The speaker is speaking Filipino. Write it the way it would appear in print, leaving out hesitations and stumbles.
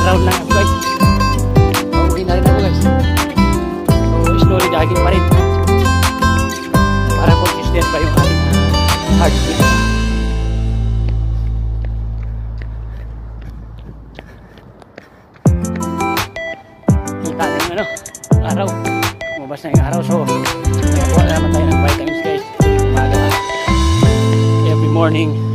Round na guys. Pauwi na rin ako guys. So slowly jogging pa rin. Para consistent pa yung ating heartbeat. Kita na yung araw. Umabas na yung araw. So nakuha na naman tayo ng vitamins guys. Umaga. Every morning.